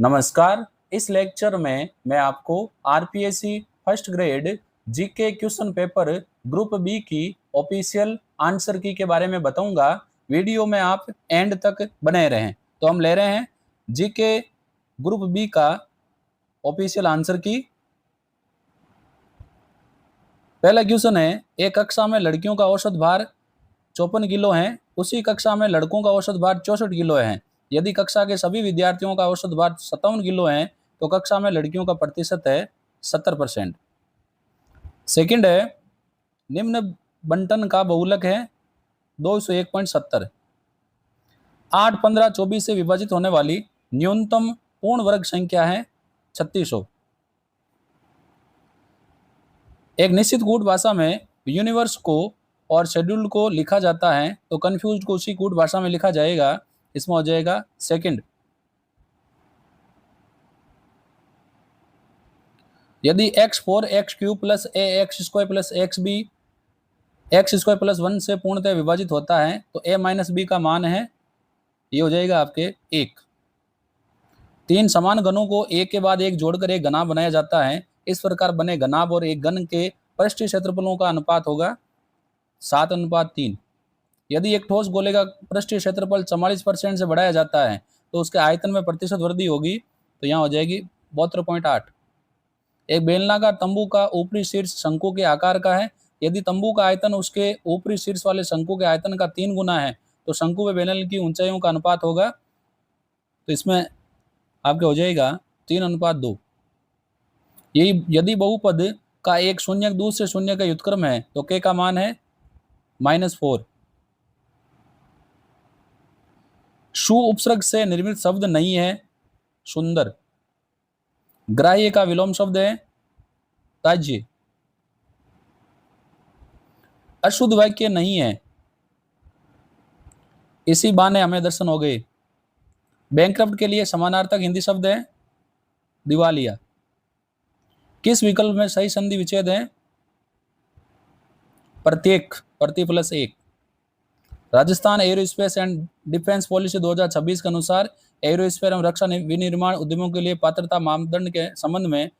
नमस्कार। इस लेक्चर में मैं आपको RPSC first grade GK question paper group B की ऑफिशियल आंसर की के बारे में बताऊंगा। वीडियो में आप एंड तक बने रहें। तो हम ले रहे हैं जीके ग्रुप बी का ऑफिशियल आंसर की। पहला क्वेश्चन है, एक कक्षा में लड़कियों का औसत भार 54 किलो है, उसी कक्षा में लड़कों का औसत भार 64 किलो है। यदि कक्षा के सभी विद्यार्थियों का औसत भार 57 किलो है तो कक्षा में लड़कियों का प्रतिशत है 70%। सेकंड है, निम्न बंटन का बहुलक है 201.70। 8, 15, 24 से विभाजित होने वाली न्यूनतम पूर्ण वर्ग संख्या है 3600। एक निश्चित कूट भाषा में यूनिवर्स को और शेड्यूल को लिखा जाता है तो कंफ्यूज को उसी कूट भाषा में लिखा जाएगा। इसमें हो जाएगा सेकंड। यदि x4 x³ plus a x² plus xb x² plus 1 से पूर्णतः विभाजित होता है तो a माइनस बी का मान है, ये हो जाएगा आपके 1। 3 समान घनों को एक के बाद एक जोड़कर एक घनाभ बनाया जाता है। इस प्रकार बने घनाभ और एक घन के पृष्ठीय क्षेत्रफलों का अनुपात होगा 7:3। यदि एक ठोस गोले का पृष्ठीय क्षेत्रफल 44% से बढ़ाया जाता है तो उसके आयतन में प्रतिशत वृद्धि होगी, तो यहाँ हो जाएगी 72.8। एक बेलनाकार तंबू का ऊपरी शीर्ष शंकु के आकार का है। यदि तंबू का आयतन उसके ऊपरी शीर्ष वाले शंकु के आयतन का 3 गुना है तो शंकु व बेलन की ऊंचाइयों का अनुपात होगा, तो इसमें आपके हो जाएगा 3:2। यही यदि बहुपद का एक शून्य दूसरे शून्य का व्युत्क्रम है तो k का मान है -4। शु उपसर्ग से निर्मित शब्द नहीं है सुंदर। ग्राह्य का विलोम शब्द है ताज्य। अशुद्ध वाक्य नहीं है, इसी बहाने हमें दर्शन हो गए। बैंकक्रप्ट के लिए समानार्थक हिंदी शब्द है दिवालिया। किस विकल्प में सही संधि विच्छेद है? प्रत्येक, प्रति प्लस एक। Rajasthan aerospace and defence policy 2026 के अनुसार एरोस्पेस एवं रक्षा विनिर्माण उद्यमों के लिए पात्रता मानदंड के संबंध में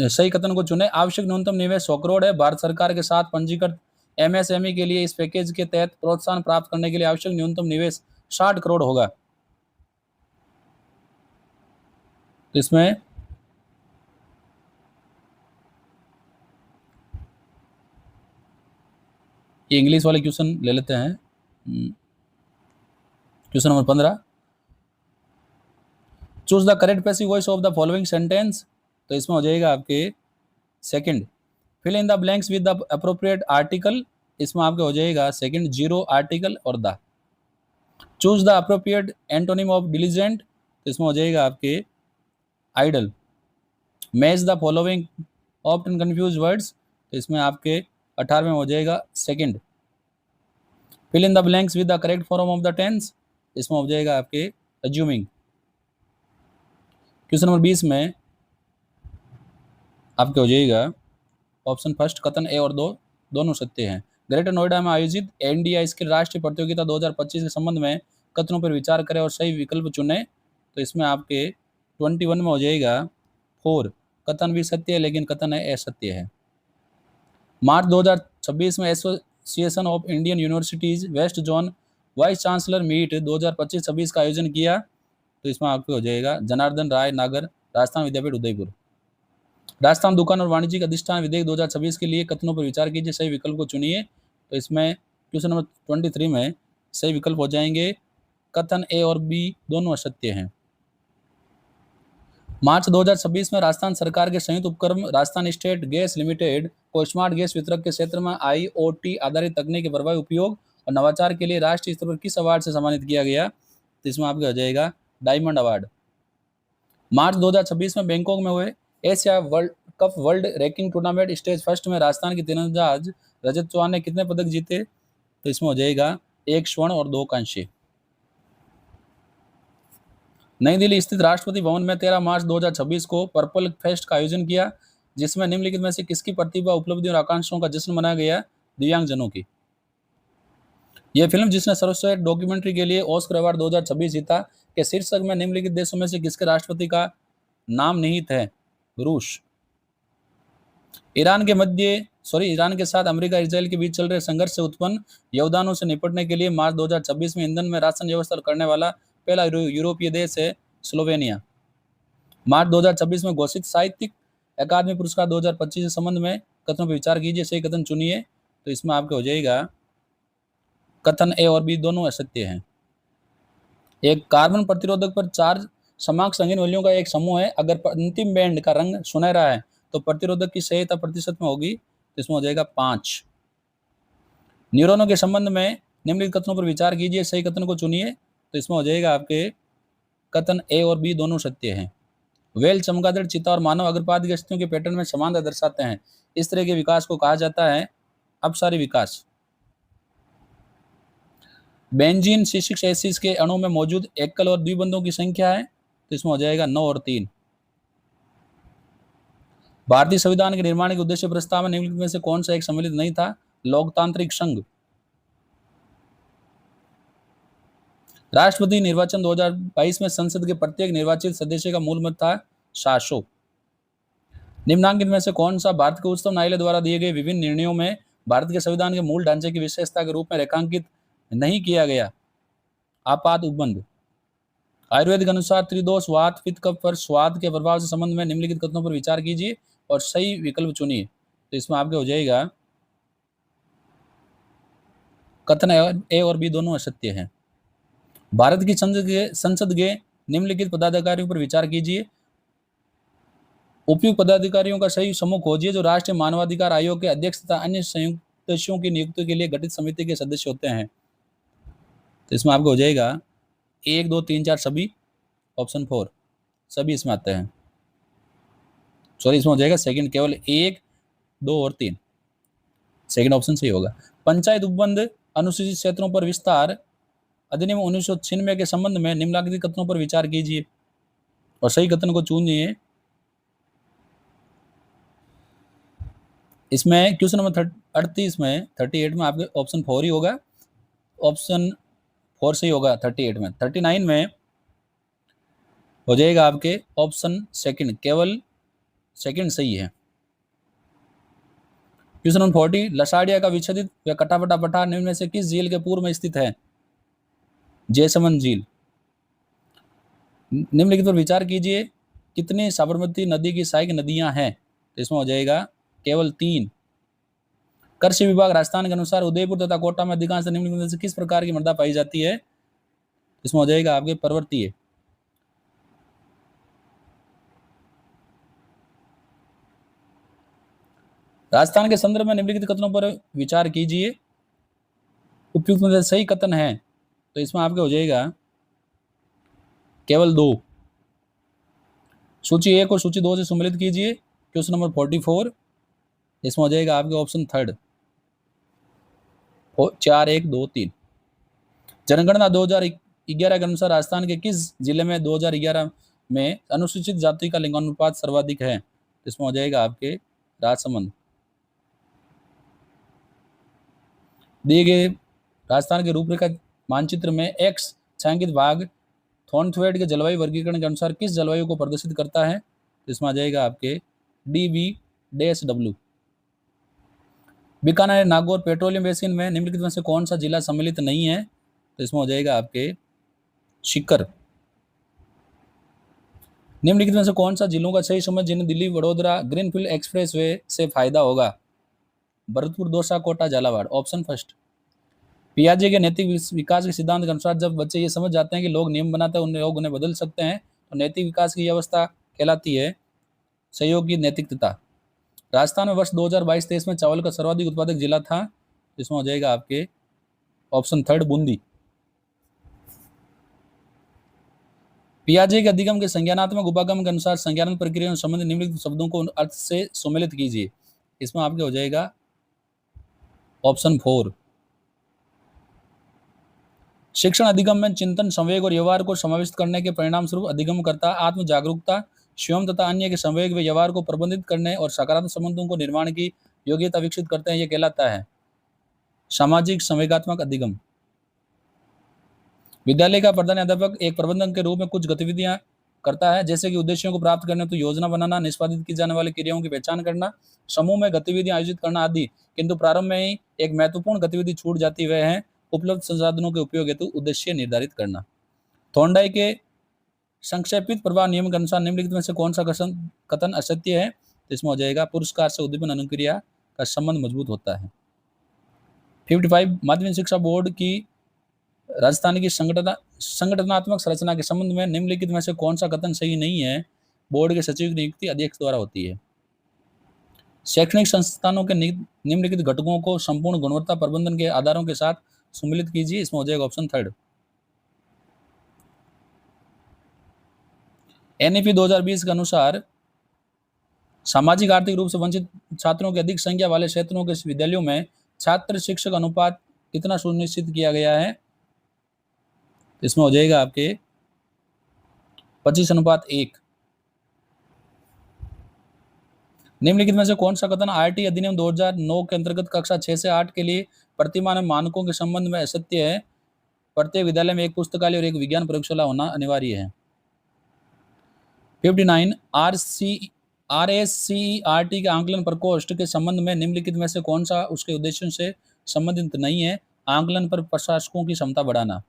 सही कथन को चुने। आवश्यक न्यूनतम निवेश 100 करोड़ है। भारत सरकार के साथ पंजीकृत एमएसएमई के लिए इस पैकेज के तहत प्रोत्साहन प्राप्त करने के लिए आवश्यक न्यूनतम निवेश 60 करोड़ होगा। तो इसमें ये इंग्लिश वाले क्वेश्चन ले लेते हैं। Question number 15, choose the correct passive voice of the following sentence. तो इसमें हो जाएगा आपके second. Fill in the blanks with the appropriate article. इसमें आपके हो जाएगा सेकंड, जीरो, आर्टिकल और the. Choose the appropriate antonym of diligent. तो इसमें हो जाएगा आपके idle. Match the following often confused words. तो इसमें आपके 18वें हो जाएगा second. Fill in the blanks with the correct form of the tense. इसमें हो जाएगा आपके अज्यूमिंग। क्वेश्चन नंबर 20 में आपके हो जाएगा ऑप्शन फर्स्ट, कथन ए और दो दोनों सत्य हैं। ग्रेटर नोएडा में आयोजित एनडीआई स्किल राष्ट्रीय प्रतियोगिता 2025 के संबंध में कथनों पर विचार करें और सही विकल्प चुने। तो इसमें आपके 21 में हो जाएगा 4, कथन भी सत्य है लेकिन कथन है असत्य है। मार्च 2026 में association of Indian universities west zone vice chancellor meet 2025-26 का आयोजन किया। तो इसमें आपको हो जाएगा जनार्दन राय नागर, राजस्थान विद्यापीठ उदयपुर। राजस्थान दुकान और वाणिज्यिक अधिष्ठान विधेयक 2026 के लिए कथनों पर विचार कीजिए, सही विकल्प को चुनिए। तो इसमें क्वेश्चन नंबर 23 में सही विकल्प हो जाएंगे कथन ए और बी दोनों असत्य हैं। मार्च 2026 में राजस्थान सरकार के संयुक्त उपक्रम राजस्थान स्टेट गैस लिमिटेड को स्मार्ट गैस वितरक के क्षेत्र में IoT आधारित तकनीक के प्रभावी उपयोग और नवाचार के लिए राष्ट्रीय स्तर पर किस अवार्ड से सम्मानित किया गया? तो इसमें आपका हो जाएगा डायमंड अवार्ड। मार्च 2026 में बैंकॉक में हुए Asia world cup world ranking tournament stage first में राजस्थान की तीरंदाज रजत चौहान ने कितने पदक जीते? तो इसमें हो जाएगा 1 स्वर्ण और 2 कांस्य। नई दिल्ली स्थित राष्ट्रपति भवन में 13 मार्च 2026 को पर्पल फेस्ट का आयोजन किया, जिसमें निम्नलिखित में से किसकी प्रतिभा, उपलब्धि और आकांक्षाओं का जश्न मनाया गया? दिव्यांगजनों की। यह फिल्म जिसने सर्वश्रेष्ठ डॉक्यूमेंट्री के लिए ऑस्कर अवार्ड 2026 जीता के शीर्षक में निम्नलिखित देशों में से किसके राष्ट्रपति का नाम निहित है? रूस। ईरान के साथ अमेरिका इजराइल के बीच चल रहे संघर्ष से उत्पन्न व्यवधानों से निपटने के लिए मार्च 2026 में ईंधन में राशन व्यवस्था करने वाला पहला यूरोपीय देश है स्लोवेनिया। मार्च 2026 में घोषित साहित्यिक अकादमी पुरस्कार 2025 के संबंध में कथनों पर विचार कीजिए, सही कथन चुनिए। तो इसमें आपके हो जाएगा कथन ए और बी दोनों असत्य हैं। एक कार्बन प्रतिरोधक पर 4 समान संगीन वैल्यूओं का एक समूह है। अगर अंतिम बैंड का रंग सुनहरा है तो प्रतिरोधक की सहीता प्रतिशत में होगी, तो इसमें हो जाएगा 5। न्यूरॉनों के संबंध में निम्नलिखित कथनों पर विचार कीजिए, सही कथन को चुनिए। तो इसमें हो जाएगा आपके कथन ए और बी दोनों सत्य हैं। वेल, चमगादड़, चीता और मानव अग्रपाद की स्थितियों के पैटर्न में समानता दर्शाते हैं। इस तरह के विकास को कहा जाता है अपसारी विकास। बेंजीन C6H6 के अणु में मौजूद एकल और द्विबंधों की संख्या है, तो इसमें हो जाएगा 9 और 3। भारतीय संविधान के निर्माण के उद्देश्य प्रस्ताव में निम्नलिखित में से कौन सा एक सम्मिलित नहीं था? लोकतांत्रिक संघ। राष्ट्रपति निर्वाचन 2022 में संसद के प्रत्येक निर्वाचित सदस्य का मूल मत था 700। निम्नांकित में से कौन सा भारत के उच्चतम न्यायालय द्वारा दिए गए विभिन्न निर्णयों में भारत के संविधान के मूल ढांचे की विशेषता के रूप में रेखांकित नहीं किया गया? आपात उपबंध। आयुर्वेद के अनुसार त्रिदोष, वात, पित्त, कफ पर स्वाद के प्रभाव से संबंध में निम्नलिखित कथनों पर विचार कीजिए और सही विकल्प चुनिए। तो इसमें आपके हो जाएगा कथन ए और बी दोनों असत्य हैं। भारत की संसद के निम्नलिखित पदाधिकारियों पर विचार कीजिए। उपयुक्त पदाधिकारियों का सही समूह खोजिए जो राष्ट्रीय मानवाधिकार आयोग के अध्यक्ष तथा अन्य संयुक्त सदस्यों की नियुक्ति के लिए गठित समिति के सदस्य होते हैं। तो इसमें आपको हो जाएगा 1, 2, 3, 4 सभी, ऑप्शन 4 सभी इसमें आते हैं। सॉरी, इसमें हो जाएगा सेकंड, केवल 1, 2 और 3, सेकंड ऑप्शन सही होगा। पंचायत उपबंध अनुसूचित क्षेत्रों पर विस्तार अधिनियम 1996 के संबंध में निम्नलिखित कथनों पर विचार कीजिए और सही कथन को चुनिए। इसमें क्वेश्चन नंबर 38 में 38 में आपके ऑप्शन 4 ही होगा, ऑप्शन 4 सही होगा 38 में। 39 में हो जाएगा आपके ऑप्शन सेकंड, केवल सेकंड सही है। क्वेश्चन नंबर 40, लसाड़िया का विच्छेदित व कटाफटा पठार निम्न में से किस झील के पूर्व में स्थित है? जयसमंद झील। निम्नलिखित पर विचार कीजिए, कितनी साबरमती नदी की सहायक नदियां हैं? तो इसमें हो जाएगा केवल 3। कृषि विभाग राजस्थान के अनुसार उदयपुर तथा कोटा में अधिकांश निम्नलिखित में से किस प्रकार की मृदा पाई जाती है? इसमें हो जाएगा आपके पर्वतीय। राजस्थान के संदर्भ में निम्नलिखित कथनों पर विचार कीजिए, उपयुक्त में से सही कथन है। तो इसमें आपके हो जाएगा केवल 2। सूची 1 और सूची 2 से सम्मिलित कीजिए। क्वेश्चन नंबर 44, इसमें हो जाएगा आपके ऑप्शन 3 4, 1, 2, 3। जनगणना 2011 के अनुसार राजस्थान के किस जिले में 2011 में अनुसूचित जाति का लिंगानुपात सर्वाधिक है? इसमें हो जाएगा आपके राजसमंद। दिए गए राजस्थान के रूपरेखा मानचित्र में एक्स छायांकित भाग थॉर्नथवेट के जलवायु वर्गीकरण के अनुसार किस जलवायु को प्रदर्शित करता है? इसमें आ जाएगा आपके DB-W। Bikaner, Nagaur petroleum basin में निम्नलिखित में से कौन सा जिला सम्मिलित नहीं है? तो इसमें हो जाएगा आपके सीकर। निम्नलिखित में से कौन सा जिलों का सही समय जिन्हें दिल्ली वडोदरा ग्रीनफील्ड एक्सप्रेसवे से फायदा होगा? भरतपुर, दौसा, कोटा, झालावाड़। Option first. पियाजे के नैतिक विकास के सिद्धांत के अनुसार जब बच्चे ये समझ जाते हैं कि लोग नियम बनाते हैं उन लोग उन्हें बदल सकते हैं, तो नैतिक विकास की अवस्था कहलाती है सहयोग की नैतिकता। राजस्थान में वर्ष 2022-23 में चावल का सर्वाधिक उत्पादक जिला था, इसमें हो जाएगा आपके ऑप्शन 3 बूंदी। पियाजे के अधिगम के संज्ञानात्मक उपागम के अनुसार संज्ञानात्मक प्रक्रिया में संबंधित निम्नलिखित शब्दों को अर्थ से सम्मिलित कीजिए। इसमें आपके हो जाएगा ऑप्शन 4। शिक्षण अधिगम में चिंतन, संवेग और व्यवहार को समाविष्ट करने के परिणाम स्वरूप अधिगम करता आत्म जागरूकता, स्वयं तथा अन्य के संवेग व व्यवहार को प्रबंधित करने और सकारात्मक संबंधों को निर्माण की योग्यता विकसित करते हैं, यह कहलाता है सामाजिक संवेगात्मक अधिगम। विद्यालय का प्रधानाध्यापक एक प्रबंधक के रूप में कुछ गतिविधियां करता है, जैसे कि उद्देश्यों को प्राप्त करने तो योजना बनाना, निष्पादित की जाने वाली क्रियाओं की पहचान करना, समूह में गतिविधियां आयोजित करना आदि। किंतु प्रारंभ में ही एक महत्वपूर्ण गतिविधि छूट जाती वह है उपलब्ध संसाधनों के उपयोग हेतु उद्देश्य निर्धारित करना। थॉर्नडाइक के संक्षेपित प्रभाव नियम के अनुसार निम्नलिखित में से कौन सा कथन असत्य है? तो इसमें हो जाएगा पुरस्कार से उद्दीपन अनुक्रिया का संबंध मजबूत होता है। 55 माध्यमिक शिक्षा बोर्ड की राजस्थान की संगठनात्मक संरचना के संबंध में निम्नलिखित में से कौन सा कथन सही नहीं है? बोर्ड के सचिव की नियुक्ति अध्यक्ष द्वारा होती है। शैक्षणिक संस्थानों के निम्नलिखित घटकों को संपूर्ण गुणवत्ता प्रबंधन के आधारों के साथ सम्मिलित कीजिए। इसमें हो जाएगा ऑप्शन थर्ड। एनईपी 2020 के अनुसार सामाजिक आर्थिक रूप से वंचित छात्रों की अधिक संख्या वाले क्षेत्रों के विद्यालयों में छात्र शिक्षक अनुपात कितना सुनिश्चित किया गया है? इसमें हो जाएगा आपके 25:1। निम्नलिखित में से कौन सा कथन आरटी अधिनियम 2009 के अंतर्गत कक्षा 6 से 8 के लिए प्रतिमानक मानकों के संबंध में असत्य है? प्रत्येक विद्यालय में एक पुस्तकालय और एक विज्ञान प्रयोगशाला होना अनिवार्य है। 59 RSCERT के आंकलन प्रकोष्ठ के संबंध में निम्नलिखित में से कौन सा उसके उद्देश्यों से संबंधित नहीं है? आंकलन पर प्रशासकों की क्षमता बढ़ाना।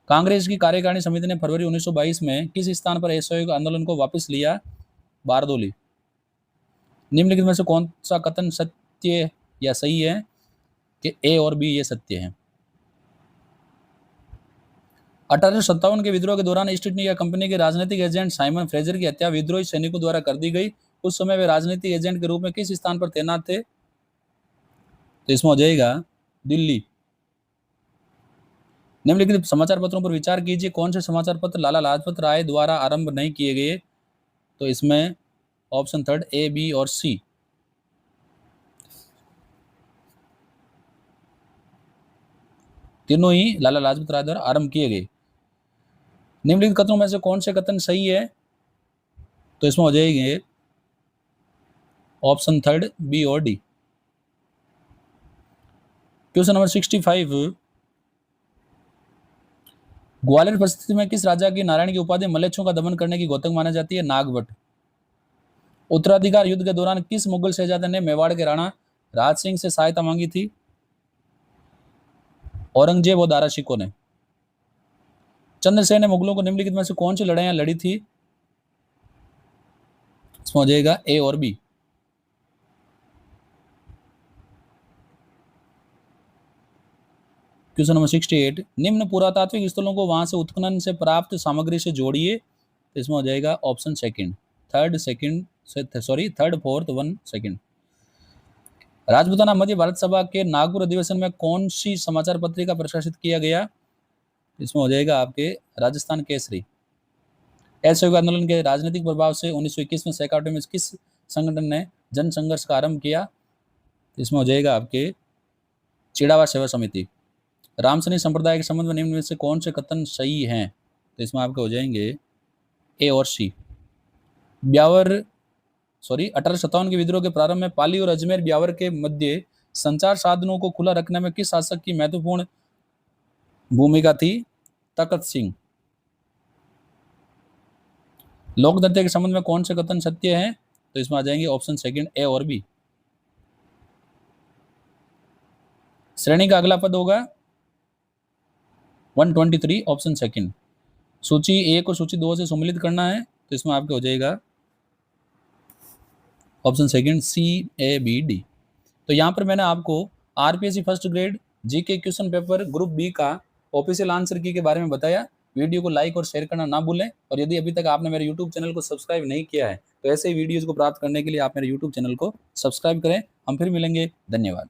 कांग्रेस की कार्यकारिणी समिति ने फरवरी 1922 में किस स्थान पर असहयोग आंदोलन को वापस लिया? बारदोली। निम्नलिखित में से कौन सा कथन सत्य या सही है? कि ए और बी ये सत्य है। 1857 के विद्रोह के दौरान ईस्ट इंडिया कंपनी के राजनीतिक एजेंट साइमन फ्रेजर की हत्या विद्रोही सैनिकों द्वारा कर दी गई। उस समय वे राजनीतिक एजेंट के रूप में किस स्थान पर तैनात थे? तो इसमें हो जाएगा दिल्ली। निम्नलिखित समाचार पत्रों पर विचार कीजिए। कौन से समाचार पत्र लाला लाजपत राय द्वारा आरंभ नहीं किए गए? तो इसमें ऑप्शन थर्ड ए, बी और सी। तीनों ही लाला लाजपत राय द्वारा आरंभ किए गए। निम्नलिखित कथनों में से कौन से कथन सही है? तो इसमें हो जाएंगे ऑप्शन थर्ड बी और डी। Question number 65। ग्वालियर परिस्थिति में किस राजा की नारायण की उपाधि मलेच्छों का दमन करने की घोतक मानी जाती है? नागभट्ट। उत्तराधिकार युद्ध के दौरान किस मुगल शहजादे ने मेवाड़ के राणा राज सिंह से सहायता मांगी थी? औरंगजेब और दारा शिकोह ने। चंद्रसेन ने मुगलों को निम्नलिखित में से कौन सी लड़ाइयां लड़ी थी? इसमें हो जाएगा ए और बी। Question number 68। निम्न पुरातात्विक स्थलों को वहां से उत्खनन से प्राप्त सामग्री से जोड़िए। तो इसमें हो जाएगा option third fourth 1 second. Rajputana Madhya Bharat Sabha के नागपुर अधिवेशन में कौन सी समाचार पत्रिका प्रकाशित किया गया? इसमें हो जाएगा आपके राजस्थान केसरी। असहयोग आंदोलन के राजनीतिक प्रभाव से 1921 में सैकाटे में किस संगठन ने जन संघर्ष का आरंभ किया? इसमें हो जाएगा आपके चिड़ावा सेवा समिति। रामसनी संप्रदाय के संबंध में निम्न में से कौन से कथन सही हैं? तो इसमें आपके हो जाएंगे ए और सी। 1857 के विद्रोह के प्रारंभ में पाली और अजमेर ब्यावर के मध्य संचार साधनों को खुला रखने में किस शासक की महत्वपूर्ण भूमिका थी? तखत सिंह। लोक नृत्य के संबंध में कौन से कथन सत्य हैं? तो इसमें आ जाएंगे ऑप्शन सेकंड ए और बी। श्रेणी का अगला पद होगा 123 ऑप्शन सेकंड। सूची 1 और सूची 2 से सम्मिलित करना है, तो इसमें आपके हो जाएगा option second C, A, B, D. तो यहाँ पर मैंने आपको RPSC first grade GK question paper group B का ऑफिशियल आंसर की के बारे में बताया। वीडियो को लाइक और शेयर करना ना भूलें, और यदि अभी तक आपने मेरे यूट्यूब चैनल को सब्सक्राइब नहीं किया है तो ऐसे ही वीडियोज़ को प्राप्त करने के लिए आप मेरे यूट्यूब चैनल को सब्सक्राइब करें। हम फिर मिलेंगे। धन्यवाद।